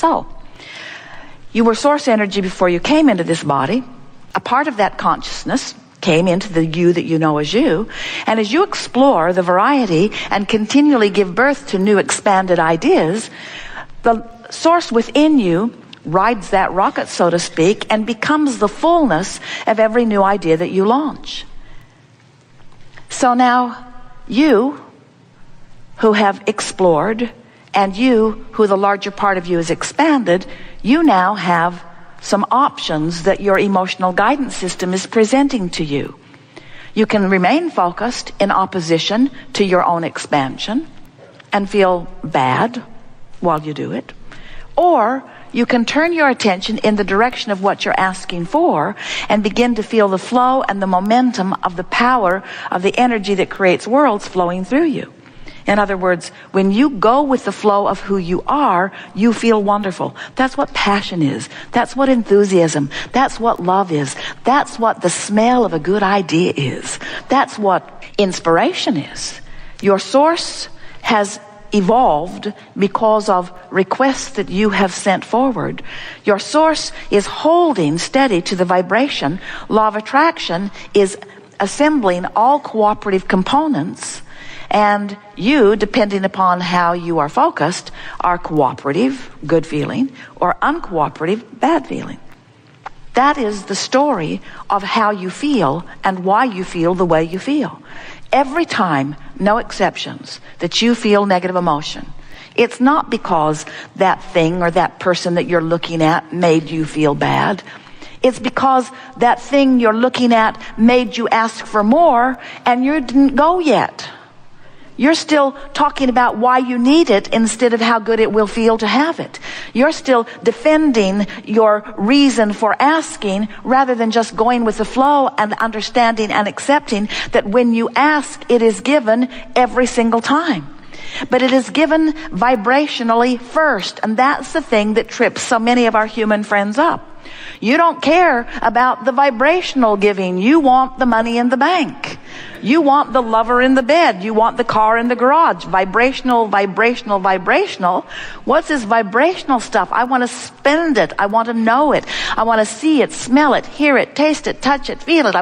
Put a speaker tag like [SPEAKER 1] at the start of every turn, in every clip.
[SPEAKER 1] So, you were source energy before you came into this body. A part of that consciousness came into the you that you know as you. And as you explore the variety and continually give birth to new expanded ideas, the source within you rides that rocket, so to speak, and becomes the fullness of every new idea that you launch. So now, you who have explored, and you who the larger part of you is expanded, you now have some options that your emotional guidance system is presenting to you. You can remain focused in opposition to your own expansion and feel bad while you do it. Or you can turn your attention in the direction of what you're asking for and begin to feel the flow and the momentum of the power of the energy that creates worlds flowing through you. In other words, when you go with the flow of who you are, you feel wonderful. That's what passion is. That's what enthusiasm. That's what love is. That's what the smell of a good idea is. That's what inspiration is. Your source has evolved because of requests that you have sent forward. Your source is holding steady to the vibration. Law of attraction is assembling all cooperative components. And you, depending upon how you are focused, are cooperative, good feeling, or uncooperative, bad feeling. That is the story of how you feel and why you feel the way you feel. Every time, no exceptions, that you feel negative emotion, it's not because that thing or that person that you're looking at made you feel bad. It's because that thing you're looking at made you ask for more and you didn't go yet. You're still talking about why you need it instead of how good it will feel to have it. You're still defending your reason for asking rather than just going with the flow and understanding and accepting that when you ask, it is given every single time. But it is given vibrationally first, and that's the thing that trips so many of our human friends up. You don't care about the vibrational giving. You want the money in the bank. You want the lover in the bed. You want the car in the garage. Vibrational, vibrational, vibrational. What's this vibrational stuff? I want to spend it. I want to know it. I want to see it, smell it, hear it, taste it, touch it, feel it. I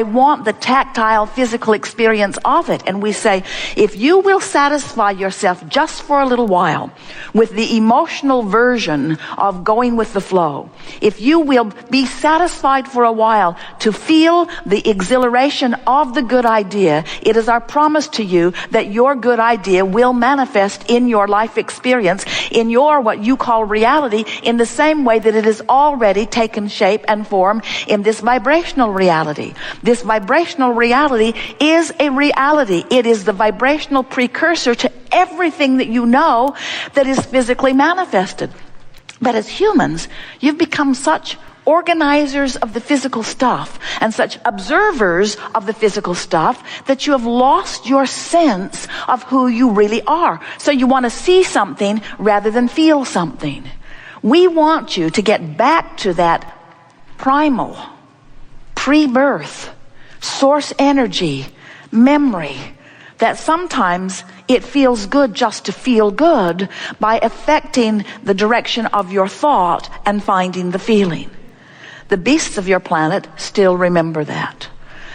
[SPEAKER 1] want the tactile, physical experience of it. And we say, if you will satisfy yourself just for a little while with the emotional version of going with the flow, if you will be satisfied for a while to feel the exhilaration of the good idea, it is our promise to you that your good idea will manifest in your life experience, in your what you call reality, in the same way that it has already taken shape and form in this vibrational reality. This vibrational reality is a reality. It is the vibrational precursor to everything that you know that is physically manifested. But as humans, you've become such organizers of the physical stuff and such observers of the physical stuff that you have lost your sense of who you really are. So you want to see something rather than feel something. We want you to get back to that primal, pre-birth, source energy, memory, that sometimes it feels good just to feel good by affecting the direction of your thought and finding the feeling. The beasts of your planet still remember that.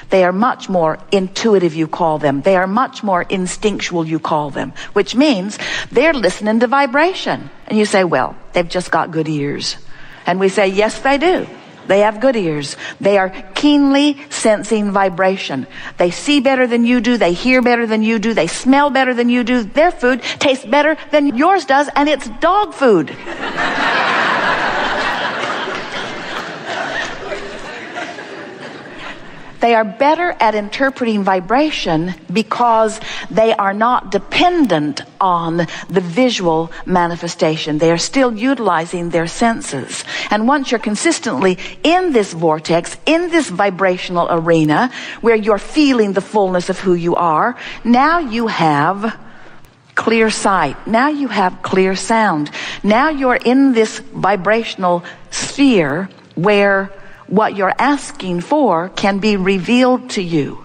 [SPEAKER 1] They are much more intuitive, you call them. They are much more instinctual, you call them, which means they're listening to vibration. And you say, well, they've just got good ears. And we say, yes, they do. They have good ears. They are keenly sensing vibration. They see better than you do. They hear better than you do. They smell better than you do. Their food tastes better than yours does, and it's dog food. They are better at interpreting vibration because they are not dependent on the visual manifestation. They are still utilizing their senses. And once you're consistently in this vortex, in this vibrational arena, where you're feeling the fullness of who you are, now you have clear sight. Now you have clear sound. Now you're in this vibrational sphere where what you're asking for can be revealed to you.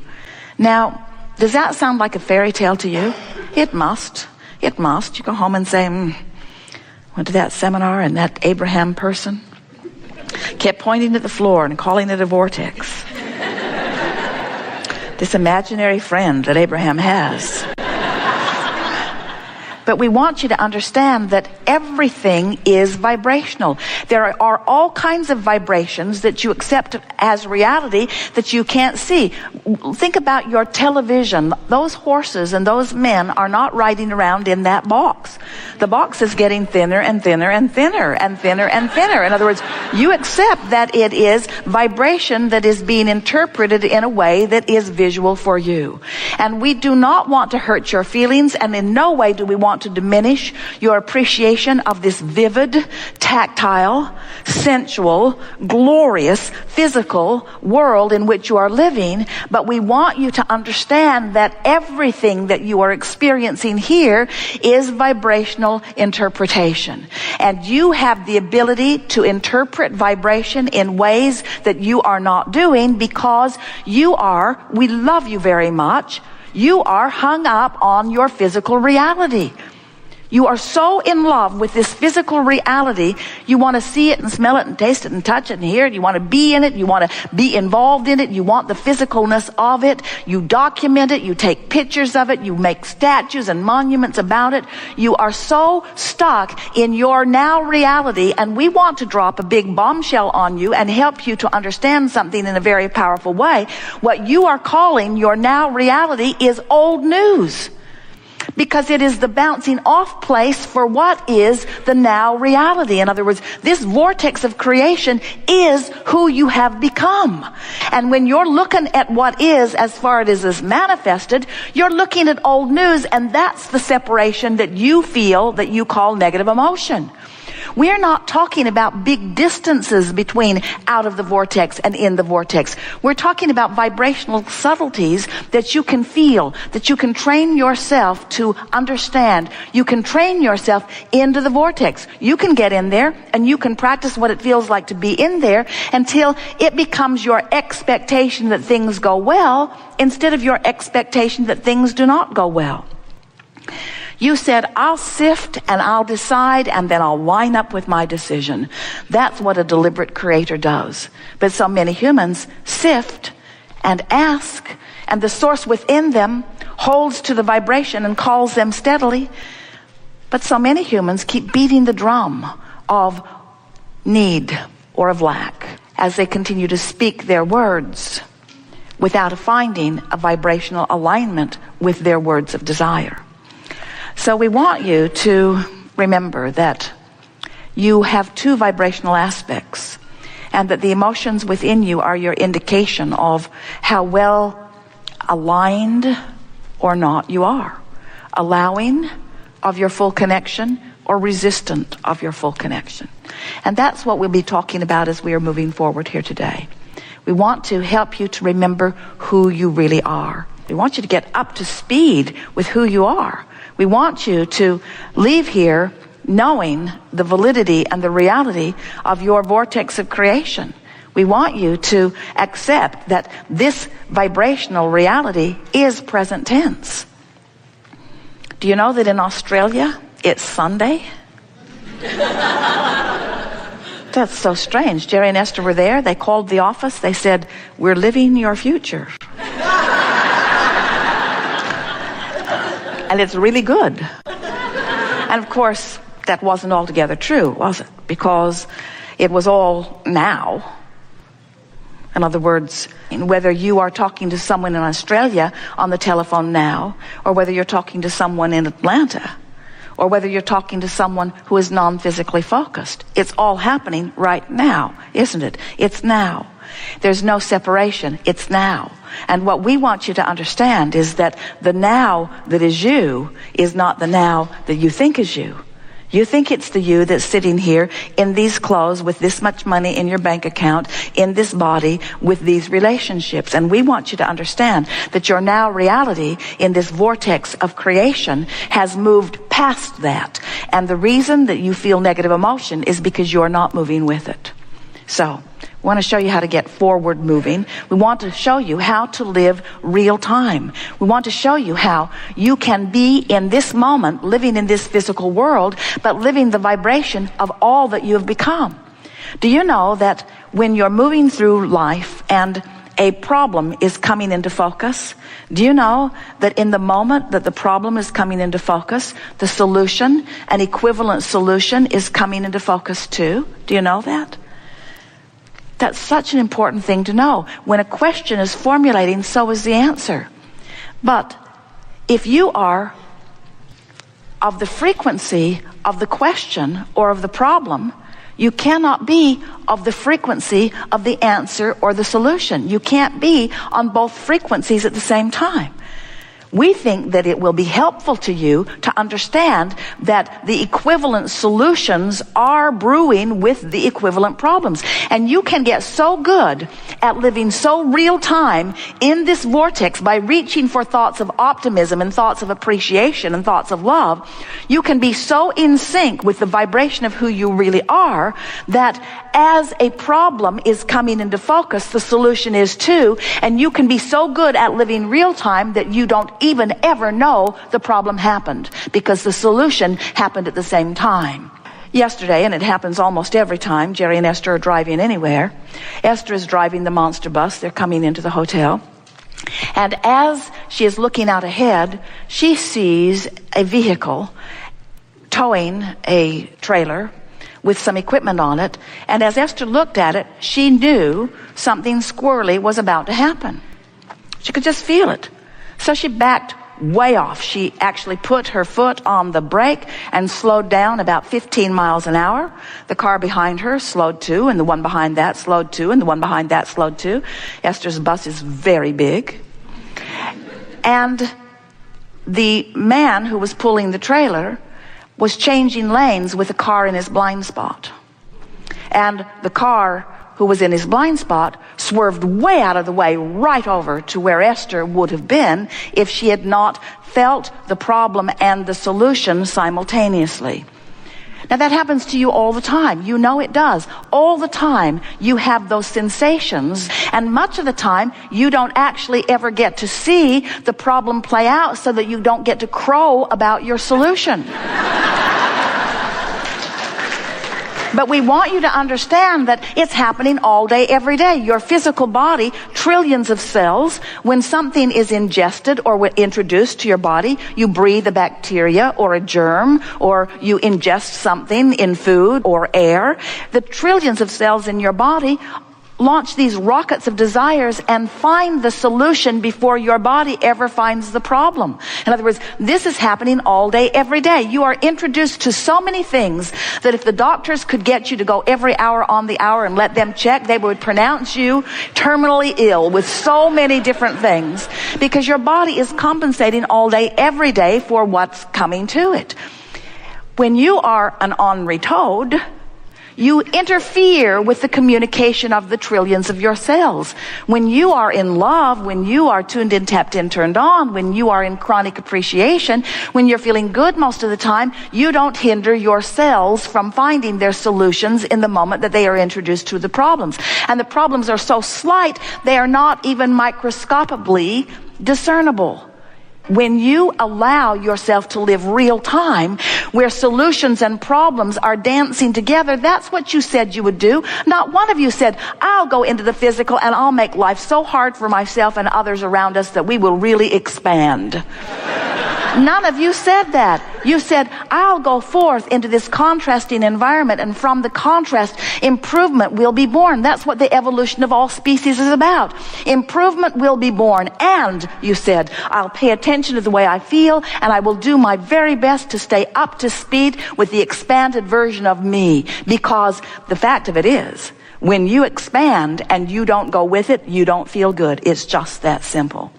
[SPEAKER 1] Now, does that sound like a fairy tale to you? It must. It must. You go home and say, Went to that seminar, and that Abraham person kept pointing at the floor and calling it a vortex. This imaginary friend that Abraham has. But we want you to understand that everything is vibrational. There are all kinds of vibrations that you accept as reality that you can't see. Think about your television. Those horses and those men are not riding around in that box. The box is getting thinner and thinner and thinner and thinner and thinner. In other words, you accept that it is vibration that is being interpreted in a way that is visual for you. And we do not want to hurt your feelings, and in no way do we want to diminish your appreciation of this vivid, tactile, sensual, glorious, physical world in which you are living. But we want you to understand that everything that you are experiencing here is vibrational interpretation. And you have the ability to interpret vibration in ways that you are not doing because we love you very much. You are hung up on your physical reality. You are so in love with this physical reality, you want to see it and smell it and taste it and touch it and hear it. You want to be in it. You want to be involved in it. You want the physicalness of it. You document it. You take pictures of it. You make statues and monuments about it. You are so stuck in your now reality, and we want to drop a big bombshell on you and help you to understand something in a very powerful way. What you are calling your now reality is old news, because it is the bouncing off place for what is the now reality. In other words, this vortex of creation is who you have become. And when you're looking at what is as far as it is manifested, you're looking at old news, and that's the separation that you feel that you call negative emotion. We're not talking about big distances between out of the vortex and in the vortex. We're talking about vibrational subtleties that you can feel, that you can train yourself to understand. You can train yourself into the vortex. You can get in there and you can practice what it feels like to be in there until it becomes your expectation that things go well instead of your expectation that things do not go well. You said, I'll sift and I'll decide and then I'll line up with my decision. That's what a deliberate creator does. But so many humans sift and ask, and the source within them holds to the vibration and calls them steadily. But so many humans keep beating the drum of need or of lack as they continue to speak their words without finding a vibrational alignment with their words of desire. So we want you to remember that you have two vibrational aspects, and that the emotions within you are your indication of how well aligned or not you are, allowing of your full connection or resistant of your full connection. And that's what we'll be talking about as we are moving forward here today. We want to help you to remember who you really are. We want you to get up to speed with who you are. We want you to leave here knowing the validity and the reality of your vortex of creation. We want you to accept that this vibrational reality is present tense. Do you know that in Australia, it's Sunday? That's so strange. Jerry and Esther were there. They called the office. They said, we're living your future. And it's really good. And of course, that wasn't altogether true, was it? Because it was all now. In other words, whether you are talking to someone in Australia on the telephone now, or whether you're talking to someone in Atlanta, or whether you're talking to someone who is non-physically focused, it's all happening right now, isn't it? It's now. There's no separation. It's now. And what we want you to understand is that the now that is you is not the now that you think is you. You think it's the you that's sitting here in these clothes with this much money in your bank account, in this body, with these relationships. And we want you to understand that your now reality in this vortex of creation has moved past that. And the reason that you feel negative emotion is because you're not moving with it. So, we want to show you how to get forward moving. We want to show you how to live real time. We want to show you how you can be in this moment, living in this physical world, but living the vibration of all that you have become. Do you know that when you're moving through life and a problem is coming into focus, do you know that in the moment that the problem is coming into focus, the solution, an equivalent solution, is coming into focus too? Do you know that? That's such an important thing to know. When a question is formulating, so is the answer. But if you are of the frequency of the question or of the problem, you cannot be of the frequency of the answer or the solution. You can't be on both frequencies at the same time. We think that it will be helpful to you to understand that the equivalent solutions are brewing with the equivalent problems. And you can get so good at living so real time in this vortex by reaching for thoughts of optimism and thoughts of appreciation and thoughts of love. You can be so in sync with the vibration of who you really are that as a problem is coming into focus, the solution is too. And you can be so good at living real time that you don't even ever know the problem happened, because the solution happened at the same time. Yesterday, and it happens almost every time, Jerry and Esther are driving anywhere. Esther is driving the monster bus. They're coming into the hotel. And as she is looking out ahead, she sees a vehicle towing a trailer with some equipment on it. And as Esther looked at it, she knew something squirrely was about to happen. She could just feel it. So she backed way off. She actually put her foot on the brake and slowed down about 15 miles an hour. The car behind her slowed too, and the one behind that slowed too, and the one behind that slowed too. Esther's bus is very big. And the man who was pulling the trailer was changing lanes with a car in his blind spot. And the car who was in his blind spot swerved way out of the way right over to where Esther would have been if she had not felt the problem and the solution simultaneously. Now that happens to you all the time. You know it does. All the time you have those sensations, and much of the time you don't actually ever get to see the problem play out so that you don't get to crow about your solution. But we want you to understand that it's happening all day, every day. Your physical body, trillions of cells, when something is ingested or introduced to your body, you breathe a bacteria or a germ, or you ingest something in food or air. The trillions of cells in your body launch these rockets of desires and find the solution before your body ever finds the problem. In other words, this is happening all day, every day. You are introduced to so many things that if the doctors could get you to go every hour on the hour and let them check, they would pronounce you terminally ill with so many different things, because your body is compensating all day, every day for what's coming to it. When you are an ornery toad, you interfere with the communication of the trillions of your cells. When you are in love, when you are tuned in, tapped in, turned on, when you are in chronic appreciation, when you're feeling good most of the time, you don't hinder your cells from finding their solutions in the moment that they are introduced to the problems. And the problems are so slight, they are not even microscopically discernible. When you allow yourself to live real time, where solutions and problems are dancing together, that's what you said you would do. Not one of you said, I'll go into the physical and I'll make life so hard for myself and others around us that we will really expand. None of you said that. You said, I'll go forth into this contrasting environment, and from the contrast, improvement will be born. That's what the evolution of all species is about. Improvement will be born. And, you said, I'll pay attention to the way I feel, and I will do my very best to stay up to speed with the expanded version of me. Because the fact of it is, when you expand and you don't go with it, you don't feel good. It's just that simple.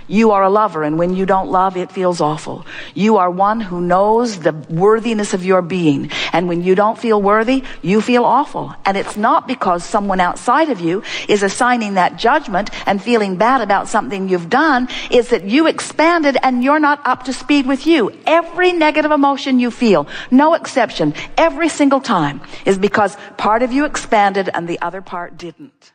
[SPEAKER 1] You are a lover, and when you don't love, it feels awful. You are one who knows the worthiness of your being, and when you don't feel worthy, you feel awful. And it's not because someone outside of you is assigning that judgment and feeling bad about something you've done. It's that you expanded and you're not up to speed with you. Every negative emotion you feel, no exception, every single time, is because part of you expanded and the other part didn't.